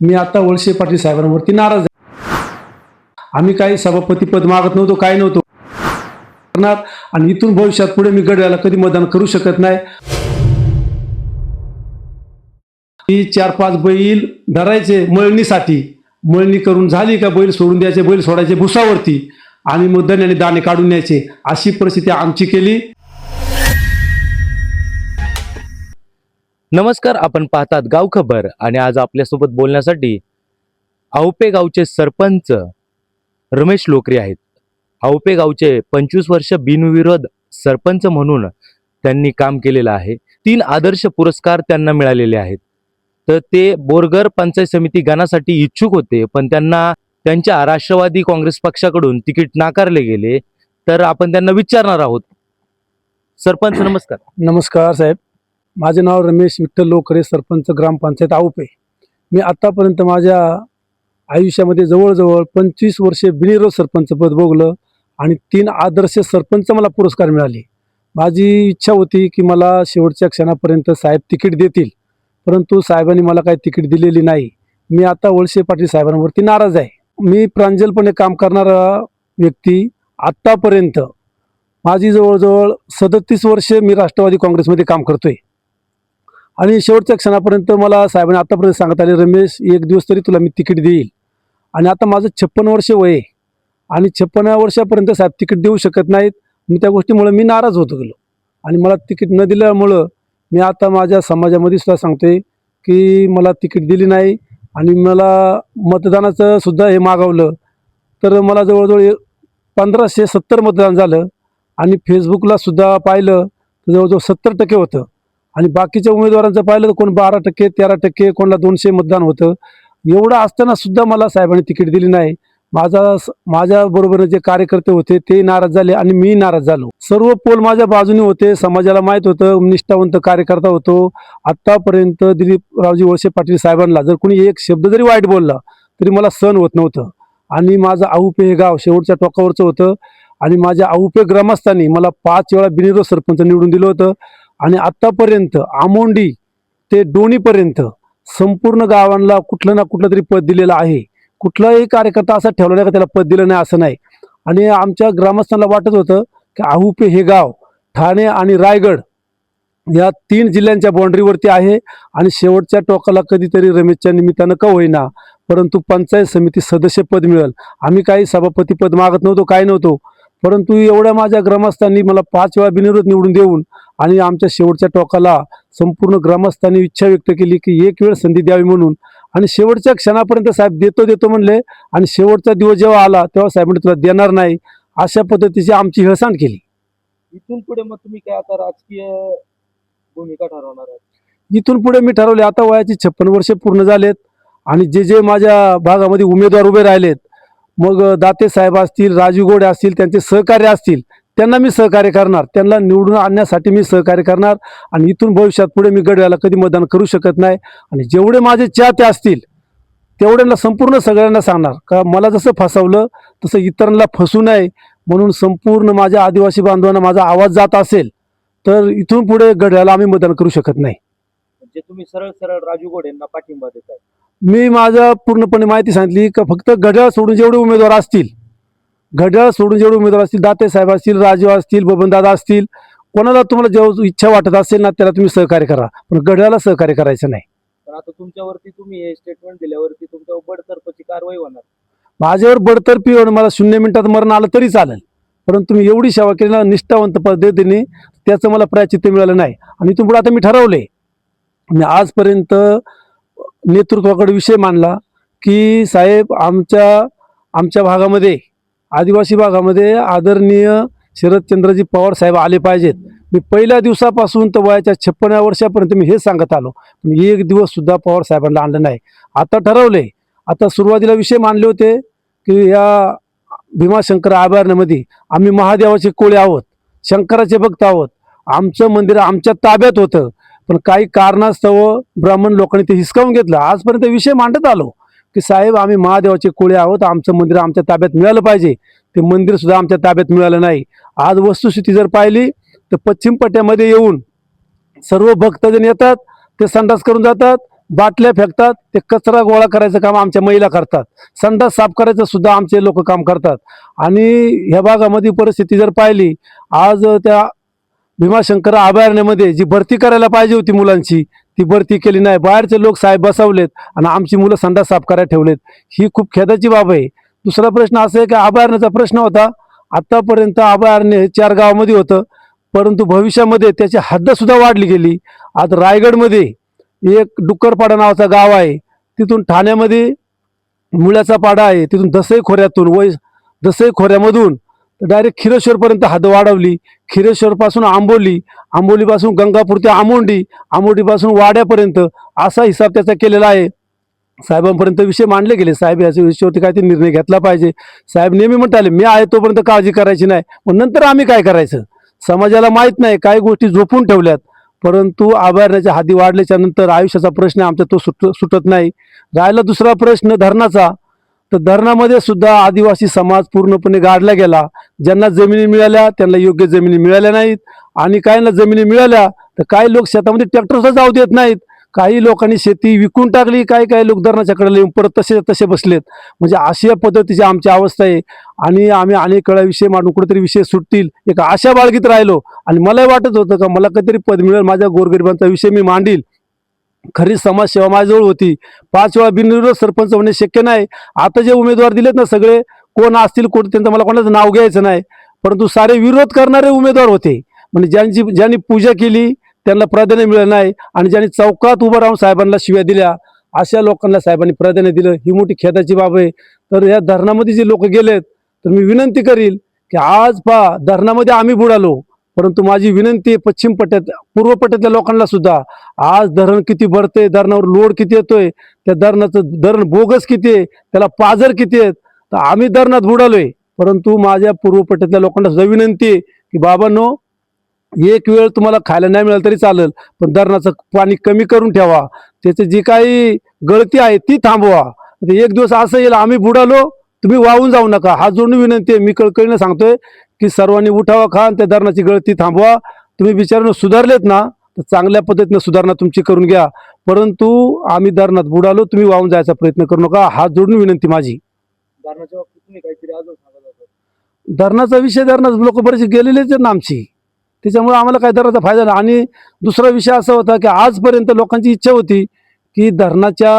मी आता वळसे पाटील साहेबांवरती नाराज आहे. आम्ही काही सभापती पद मागत नव्हतो, काही नव्हतो करणार आणि इथून भविष्यात पुढे मी गडाला कधी मतदान करू शकत नाही. ही 4-5 बैल धरायचे मळणीसाठी, मळणी करून झाली का बैल सोडून द्यायचे, बैल सोडायचे भुसावरती आणि मग दण्याने दाणे काढून न्यायचे, अशी परिस्थिती आमची केली. नमस्कार, आपण पाहतात गाव खबर आणि आज आपल्यासोबत बोलण्यासाठी औपे गावचे सरपंच रमेश लोकरे आहेत. औपे गावचे 25 वर्ष बिनविरोध सरपंच म्हणून त्यांनी काम केलेलं आहे. 3 आदर्श पुरस्कार त्यांना मिळालेले आहेत. तर ते बोरगर पंचायत समिती गणासाठी इच्छुक होते, पण त्यांना त्यांच्या राष्ट्रवादी काँग्रेस पक्षाकडून तिकीट नाकारले गेले. तर आपण त्यांना विचारणार आहोत. सरपंच नमस्कार. नमस्कार साहेब, माझे नाव रमेश विठ्ठल लोकरे, सरपंच ग्रामपंचायत औपे. मी आतापर्यंत माझ्या आयुष्यामध्ये जवळजवळ 25 वर्षे बिनविरोध सरपंच पद भोगलं आणि 3 आदर्श सरपंच मला पुरस्कार मिळाले. माझी इच्छा होती की मला शेवटच्या क्षणापर्यंत साहेब तिकीट देतील, परंतु साहेबांनी मला काही तिकीट दिलेली नाही. मी आता वळसे पाटील साहेबांवरती नाराज आहे. मी प्रांजलपणे काम करणारा व्यक्ती. आत्तापर्यंत माझी जवळजवळ 37 वर्षे मी राष्ट्रवादी काँग्रेसमध्ये काम करतोय आणि शेवटच्या क्षणापर्यंत मला साहेबांनी आतापर्यंत सांगत आले, रमेश एक दिवस तरी तुला मी तिकीट देईल. आणि आता माझं 56 वर्ष वय आहे आणि 56 वर्षापर्यंत साहेब तिकीट देऊ शकत नाहीत. मी त्या गोष्टीमुळे मी नाराज होतो गेलो आणि मला तिकीट न दिल्यामुळं मी आता माझ्या समाजामध्ये सुद्धा सांगतोय की मला तिकीट दिली नाही आणि मला मतदानाचं सुद्धा हे मागवलं. तर मला जवळजवळ 1570 मतदान झालं आणि फेसबुकला सुद्धा पाहिलं तर जवळजवळ 70% होतं आणि बाकीच्या उमेदवारांचं पाहिलं तर कोण 12%, 13%, कोणाला 200 मतदान होतं. एवढं असताना सुद्धा मला साहेबांनी तिकीट दिली नाही. माझ्याबरोबर जे कार्यकर्ते होते ते नाराज झाले आणि मी नाराज झालो. सर्व पोल माझ्या बाजूने होते. समाजाला माहीत होतं, निष्ठावंत कार्यकर्ता होतो. आत्तापर्यंत दिलीपरावजी वळसे पाटील साहेबांना जर कोणी एक शब्द जरी वाईट बोलला तरी मला सहन होत नव्हतं. आणि माझं औपे हे गाव शेवटच्या टोकावरचं होतं आणि माझ्या औपे ग्रामस्थांनी मला 5 वेळा बिनविरोध सरपंच निवडून दिलं होतं आणि आत्तापर्यंत आमोंडी ते डोणीपर्यंत संपूर्ण गावांना कुठलं ना कुठलं तरी पद दिलेलं आहे. कुठलाही कार्यकर्ता असा ठेवला नाही का त्याला पद दिलं नाही असं नाही. आणि आमच्या ग्रामस्थांना वाटत होतं की औपे हे गाव ठाणे आणि रायगड या 3 जिल्ह्यांच्या बाउंड्रीवरती आहे आणि शेवटच्या टोकाला कधीतरी रमेशच्या निमित्तानं का होईना परंतु पंचायत समिती सदस्य पद मिळेल. आम्ही काही सभापती पद मागत नव्हतो, काही नव्हतो, परंतु एवढ्या माझ्या ग्रामस्थांनी मला 5 वेळा बिनविरोध निवडून देऊन आणि आमच्या शेवटच्या टोकाला संपूर्ण ग्रामस्थांनी इच्छा व्यक्त केली की एक वेळ संधी द्यावी म्हणून. आणि शेवटच्या क्षणापर्यंत साहेब देतो म्हणले आणि शेवटचा दिवस जेव्हा आला तेव्हा साहेब म्हणले तुला देणार नाही, अशा पद्धतीची आमची हेळसांड केली. इथून पुढे मग तुम्ही काय आता राजकीय भूमिका ठरवणार आहात? इथून पुढे मी ठरवले, आता वयाची 56 वर्षे पूर्ण झालेत आणि जे माझ्या भागामध्ये उमेदवार उभे राहिलेत, मग दाते साहेब असतील, राजू गोडे असतील, त्यांचे सहकार्य असतील, त्यांना मी सहकार्य करणार, त्यांना निवडून आणण्यासाठी मी सहकार्य करणार आणि इथून भविष्यात पुढे मी गडाला कधी मतदान करू शकत नाही. आणि जेवढे माझे चाहते असतील तेवढ्यांना संपूर्ण सगळ्यांना सांगणार का मला जसं फसवलं तसं इतरांना फसू नये म्हणून संपूर्ण माझ्या आदिवासी बांधवांना माझा आवाज जात असेल तर इथून पुढे गडाला आम्ही मतदान करू शकत नाही. म्हणजे तुम्ही सरळ सरळ राजू गोडेंना पाठिंबा देताय? मी माझ्या पूर्णपणे माहिती सांगितली का फक्त घड्याळ सोडून जेवढे उमेदवार असतील, दाते साहेब असतील, राजू असतील, बबनदादा असतील, कोणाला तुम्हाला जेव्हा इच्छा वाटत असेल ना त्याला तुम्ही सहकार्य करा, पण घड्याळाला सहकार्य करायचं नाही. पण आता तुमच्यावरती तुम्ही हे स्टेटमेंट दिल्यावरती तुमच्यावर बडतर्फची कारवाई होणार. माझ्यावर बडतर्फी होऊन मला 0 मिनिटात मरण आलं तरी चालेल, परंतु मी एवढी सेवा केली ना निष्ठावंत पद्धतीने, त्याचं मला प्रायचित्त मिळालं नाही. आणि इथून पुढे आता मी ठरवले, मी आजपर्यंत नेतृत्वाकडे विषय मांडला की साहेब आमच्या भागामध्ये, आदिवासी भागामध्ये आदरणीय शरदचंद्रजी पवार साहेब आले पाहिजेत. मी पहिल्या दिवसापासून तर वयाच्या 56व्या वर्षापर्यंत मी हे सांगत आलो, पण एक दिवस सुद्धा पवार साहेबांना आणलं नाही. आता ठरवले, आता सुरुवातीला विषय मांडले होते की या भीमाशंकर अभयारण्यामध्ये आम्ही महादेवाचे कोळे आहोत, शंकराचे भक्त आहोत, आमचं मंदिर आमच्या ताब्यात होतं, पण काही कारणास्तव ब्राह्मण लोकांनी ते हिसकावून घेतलं. आजपर्यंत विषय मांडत आलो की साहेब आम्ही महादेवाचे कोळे आहोत, आमचं मंदिर आमच्या ताब्यात मिळालं पाहिजे. ते मंदिर सुद्धा आमच्या ताब्यात मिळालं नाही. आज वस्तुस्थिती जर पाहिली तर पश्चिम पट्ट्यामध्ये येऊन सर्व भक्तजन येतात, ते संडास करून जातात, बाटल्या फेकतात, ते कचरा गोळा करायचं काम आमच्या महिला करतात, संडास साफ करायचं सुद्धा आमचे लोक काम करतात. आणि ह्या भागामध्ये परिस्थिती जर पाहिली, आज त्या भीमाशंकर अभयारण्यामध्ये जी भरती करायला पाहिजे होती मुलांची, ती भरती केली नाही. बाहेरचे लोक साहेब बसवलेत आणि आमची मुलं संडास साफ करायला ठेवलेत. ही खूप खेदाची बाब आहे. दुसरा प्रश्न असा आहे की अभयारण्याचा प्रश्न होता, आतापर्यंत अभयारण्य हे 4 गावामध्ये होतं, परंतु भविष्यामध्ये त्याची हद्द सुद्धा वाढली गेली. आज रायगडमध्ये एक डुक्करपाडा नावाचा गाव आहे, तिथून ठाण्यामध्ये मुळ्याचा पाडा आहे, तिथून दसई खोऱ्यातून दसई खोऱ्यामधून डायरेक्ट खिरेश्वरपर्यंत हद्द वाढवली. खिरेश्वरपासून आंबोली, आंबोलीपासून गंगापूर ते आमोंडी, आमोंडीपासून वाड्यापर्यंत असा हिसाब त्याचा केलेला आहे. साहेबांपर्यंत विषय मांडले गेले, साहेब याच्या विषयावरती काहीतरी निर्णय घेतला पाहिजे. साहेब नेहमी म्हणताले मी आहे तोपर्यंत काळजी करायची नाही, पण नंतर आम्ही काय करायचं? समाजाला माहीत नाही, काही गोष्टी झोपून ठेवल्यात. परंतु अभयारण्याच्या हद्दी वाढल्याच्या नंतर आयुष्याचा प्रश्न आमचा तो सुटत नाही. राहिला दुसरा प्रश्न धरणाचा, तर धरणामध्ये सुद्धा आदिवासी समाज पूर्णपणे गाडला गेला. ज्यांना जमिनी मिळाल्या त्यांना योग्य जमिनी मिळाल्या नाहीत, आणि काहींना जमिनी मिळाल्या तर काही लोक शेतामध्ये ट्रॅक्टर सुद्धा जाऊ देत नाहीत. काही लोकांनी शेती विकून टाकली, काही लोक धरणाच्या कडेला येऊन परत तसे बसलेत. म्हणजे अशा पद्धतीची आमची अवस्था आहे. आणि आम्ही अनेक वेळा विषय मांडून कुठेतरी विषय सुटतील एक आशा बाळगीत राहिलो. आणि मलाही वाटत होतं का मला कधीतरी पद मिळेल, माझ्या गोरगरिबांचा विषय मी मांडील. खरी समाजसेवा माझ्याजवळ होती. 5 वेळा बिनविरोध सरपंच होणे शक्य नाही. आता जे उमेदवार दिलेत ना, सगळे कोण असतील कोण, त्यांचं मला कोणाचं नाव घ्यायचं नाही, परंतु सारे विरोध करणारे उमेदवार होते. म्हणजे ज्यांनी पूजा केली त्यांना प्राधान्य मिळालं नाही, आणि ज्यांनी चौकात उभं राहून साहेबांना शिव्या दिल्या अशा लोकांना साहेबांनी प्राधान्य दिलं. ही मोठी खेदाची बाब आहे. तर या धरणामध्ये जे लोक गेलेत, तर मी विनंती करील की आज धरणामध्ये आम्ही बुडालो, परंतु माझी विनंती आहे पश्चिम पट्ट्यात पूर्व पट्ट्यातल्या लोकांना सुद्धा, आज धरण किती भरते, धरणावर लोड किती येतोय, त्या धरणाचं धरण बोगस किती आहे, त्याला पाझर किती आहेत, तर आम्ही धरणात बुडालोय. परंतु माझ्या पूर्व पट्ट्यातल्या लोकांना सुद्धा विनंती आहे की बाबांनो, एक वेळ तुम्हाला खायला नाही मिळालं तरी चालेल, पण धरणाचं पाणी कमी करून ठेवा, त्याची जी काही गळती आहे ती थांबवा. एक दिवस असं येईल आम्ही बुडालो, तुम्ही वाहून जाऊ नका. हा जोडून विनंती आहे. मी कळकळीनं सांगतोय की सर्वांनी उठावा, खा आणि त्या धरणाची गळती थांबवा. तुम्ही बिचारानं सुधारलेत ना, तर चांगल्या पद्धतीनं सुधारणा तुमची करून घ्या. परंतु आम्ही धरणात बुडालो, तुम्ही वाहून जायचा प्रयत्न करू नका. हात जोडून विनंती माझी. धरणाच्या बाबतीत तुम्ही काहीतरी अजून सांगत होता. धरणाचा विषय, धरणात लोक बरेच गेलेलेच आहेत ना आमची, त्याच्यामुळे आम्हाला काही धरणाचा फायदा नाही. आणि दुसरा विषय असा होता की आजपर्यंत लोकांची इच्छा होती की धरणाच्या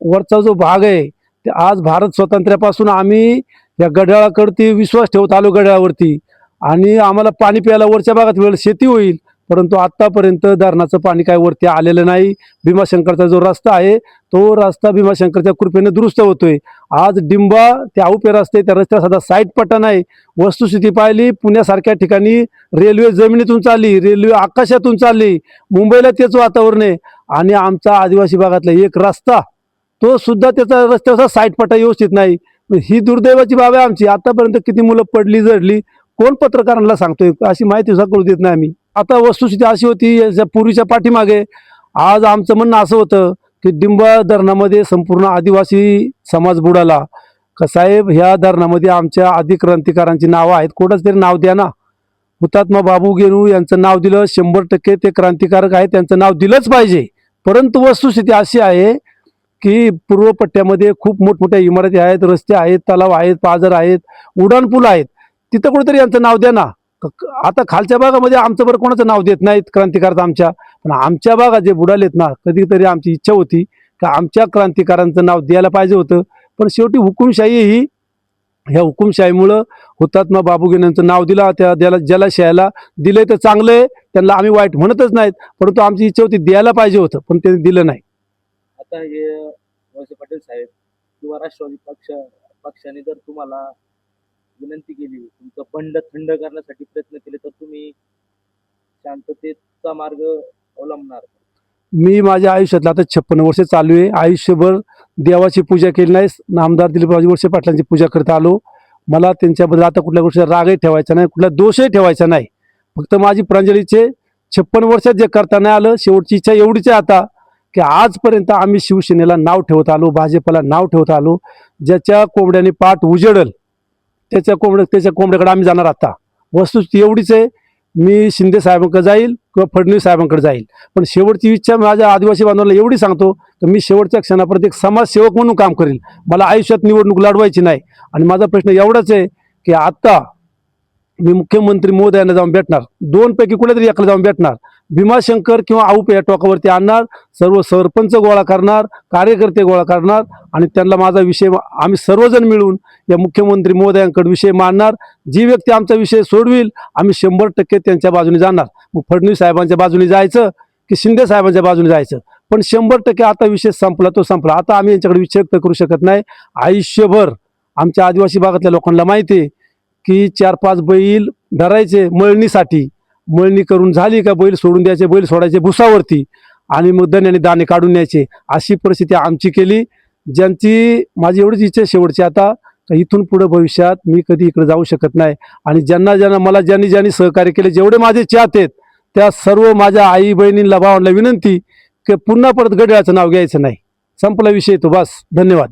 वरचा जो भाग आहे, ते आज भारत स्वातंत्र्यापासून आम्ही या गडाळाकडती विश्वास ठेवत आलो गडाळावरती, आणि आम्हाला पाणी प्यायला वरच्या भागात वेळ शेती होईल. परंतु आत्तापर्यंत धरणाचं पाणी काय वरती आलेलं नाही. भीमाशंकरचा जो रस्ता आहे तो रस्ता भीमाशंकरच्या कृपेने दुरुस्त होतोय. आज डिंबा ते आउपे रस्ते, त्या रस्त्याला साधा साईड पट्टा नाही. वस्तुस्थिती पाहिली, पुण्यासारख्या ठिकाणी रेल्वे जमिनीतून चालली, रेल्वे आकाशातून चालली, मुंबईला तेच वातावरण आहे. आणि आमचा आदिवासी भागातला एक रस्ता, तो सुद्धा त्याचा रस्त्याचा साईड पट्टा व्यवस्थित नाही. ही दुर्दैवाची बाब आहे आमची. आतापर्यंत किती मुलं पडली जडली, कोण पत्रकारांना सांगतोय? अशी माहिती सुद्धा कळू देत नाही आम्ही. आता वस्तुस्थिती अशी होती याच्या पूर्वीच्या पाठीमागे, आज आमचं म्हणणं असं होतं की डिंबा धरणामध्ये संपूर्ण आदिवासी समाज बुडाला. का साहेब, ह्या धरणामध्ये आमच्या आदी क्रांतिकारांची नावं आहेत, कोणाच तरी नाव द्या ना. हुतात्मा बाबू गेनू यांचं नाव दिलं, 100% ते क्रांतिकारक आहेत, त्यांचं नाव दिलंच पाहिजे. परंतु वस्तुस्थिती अशी आहे की पूर्व पट्ट्यामध्ये खूप मोठमोठ्या इमारती आहेत, रस्ते आहेत, तलाव आहेत, पाझर आहेत, उड्डाणपूल आहेत, तिथं कुठेतरी यांचं नाव द्या ना. आता खालच्या भागामध्ये आमचं बरं कोणाचं नाव देत नाहीत क्रांतिकारक आमच्या, पण आमच्या भागात जे बुडालेत ना, कधीतरी आमची इच्छा होती की आमच्या क्रांतिकारांचं नाव द्यायला पाहिजे होतं. पण शेवटी हुकुमशाही ही, ह्या हुकुमशाहीमुळं हुतात्मा बाबूगेन यांचं नाव दिलं, त्याला जलाशयाला दिलंय तर चांगलं आहे, त्यांना आम्ही वाईट म्हणतच नाहीत. परंतु आमची इच्छा होती द्यायला पाहिजे होतं, पण ते दिलं नाही. आता हे वळसे पाटील साहेब किंवा राष्ट्रवादी पक्षाने जर तुम्हाला विनंती केली, तुमचं बंड थंड करण्यासाठी प्रयत्न केले, तर तुम्ही शांततेचा मार्ग अवलंबणार? मी माझ्या आयुष्यातलं आता 56 वर्ष चालू आहे. आयुष्यभर देवाची पूजा केली नाही. नामदार दिलीपरावजी वळसे पाटलांची पूजा करत आलो. मला त्यांच्याबद्दल आता कुठल्या गोष्टीचा रागही ठेवायचा नाही, कुठला दोषही ठेवायचा नाही. फक्त माझी प्रांजलीचे 56 वर्षात जे करता नाही आलं, शेवटची इच्छा एवढीच आहे आता की आजपर्यंत आम्ही शिवसेनेला नाव ठेवत आलो, भाजपला नाव ठेवत आलो. ज्याच्या कोंबड्याने पाठ उजडल त्याच्या कोंबड्याकडे आम्ही जाणार. आता वस्तुस्थिती एवढीच आहे, मी शिंदे साहेबांकडे जाईल, किंवा फडणवीस साहेबांकडे जाईल. पण शेवटची इच्छा माझ्या आदिवासी बांधवांना एवढी सांगतो की मी शेवटच्या क्षणापर्यंत एक समाजसेवक म्हणून काम करेल. मला आयुष्यात निवडणूक लढवायची नाही. आणि माझा प्रश्न एवढाच आहे की आता मी मुख्यमंत्री महोदयांना जाऊन भेटणार, दोनपैकी कुठेतरी एकाला जाऊन भेटणार, भीमाशंकर किंवा आऊपे या टोकावरती आणणार, सर्व सरपंच गोळा करणार, कार्यकर्ते गोळा करणार आणि त्यांना माझा विषय आम्ही सर्वजण मिळून या मुख्यमंत्री महोदयांकडे विषय मांडणार. जी व्यक्ती आमचा विषय सोडविल आम्ही 100% त्यांच्या बाजूने जाणार. मग फडणवीस साहेबांच्या बाजूने जायचं की शिंदे साहेबांच्या बाजूने जायचं, पण 100% आता विषय संपला तो संपला. आता आम्ही यांच्याकडे विषय व्यक्त करू शकत नाही. आयुष्यभर आमच्या आदिवासी भागातल्या लोकांना माहिती आहे की 4-5 बैल धरायचे मळणीसाठी, मळणी करून झाली का बैल सोडून द्यायचे, बैल सोडायचे भुसावरती आणि मग दण्याने दाणे काढून न्यायचे. अशी परिस्थिती आमची केली. ज्यांची माझी एवढीच इच्छा आहे शेवटची आता का इथून पुढे भविष्यात मी कधी इकडे जाऊ शकत नाही. आणि ज्यांना मला ज्यांनी सहकार्य केले, जेवढे माझे चाहते आहेत त्या सर्व माझ्या आई बहिणींना भावांना विनंती की पुन्हा परत घड्याळाचं नाव घ्यायचं नाही. संपला विषय तो. बस. धन्यवाद.